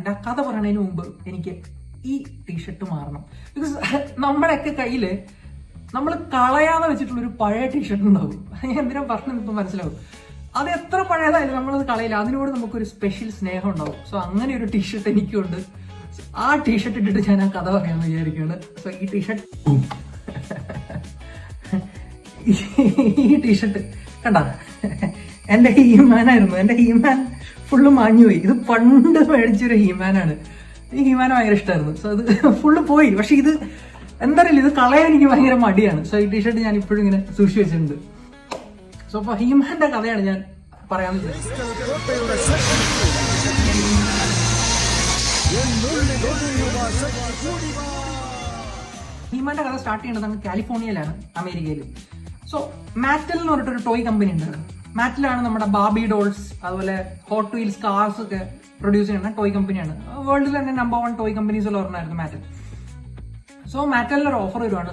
എൻ്റെ കഥ പറയുന്നതിന് മുമ്പ് എനിക്ക് ഈ ടീഷർട്ട് മാറണം. ബിക്കോസ് നമ്മുടെയൊക്കെ കയ്യില് നമ്മൾ കളയാതെ വെച്ചിട്ടുള്ളൊരു പഴയ ടീഷർട്ട് ഉണ്ടാവും. ഞാൻ എന്തിനാ പറഞ്ഞത് ഇപ്പം മനസ്സിലാവും. അത് എത്ര പഴയതായാലും നമ്മളത് കളയില്ല, അതിനോട് നമുക്കൊരു സ്പെഷ്യൽ സ്നേഹം ഉണ്ടാവും. സോ അങ്ങനെ ഒരു ടീഷർട്ട് എനിക്കുണ്ട്. ആ ടീഷർട്ട് ഇട്ടിട്ട് ഞാൻ ആ കഥ പറയാമെന്ന് വിചാരിക്കുകയാണ്. സോ ഈ ടീഷർട്ട് കണ്ട, എൻ്റെ ഹീമാനായിരുന്നു. എൻ്റെ ഹീമാൻ ഫുള്ള് മാഞ്ഞുപോയി. ഇത് പണ്ട് മേടിച്ചൊരു ഹീമാനാണ്. ഈ ഹീമാൻ ഭയങ്കര ഇഷ്ടമായിരുന്നു. സോ അത് ഫുള്ള് പോയി. പക്ഷെ ഇത് എന്തായാലും ഇത് കളയാൻ എനിക്ക് ഭയങ്കര മടിയാണ്. സോ ഈ ടീഷർട്ട് ഞാൻ ഇപ്പോഴും ഇങ്ങനെ സൂക്ഷിച്ചു വെച്ചിട്ടുണ്ട്. സോ അപ്പൊ ഹീമാന്റെ കഥയാണ് ഞാൻ പറയാന്ന് വിചാരിച്ചത്. ഹീമാന്റെ കഥ സ്റ്റാർട്ട് ചെയ്യേണ്ടത് കാലിഫോർണിയയിലാണ്, അമേരിക്കയിൽ. സോ മാറ്റൽ എന്ന് പറഞ്ഞിട്ടൊരു ടോയ് കമ്പനി ഉണ്ട്. മാറ്റലാണ് നമ്മുടെ ബാബി ഡോൾസ്, അതുപോലെ ഹോട്ട് വീൽസ് കാർസ് ഒക്കെ പ്രൊഡ്യൂസ് ചെയ്യുന്ന ടോയ് കമ്പനിയാണ്. വേൾഡിൽ തന്നെ നമ്പർ 1 ടോയ് കമ്പനീസ് ഉള്ള ഒരെണ്ണമായിരുന്നു മാറ്റൽ. സോ മാറ്റലിന് ഒരു ഓഫർ വരുവാണ്.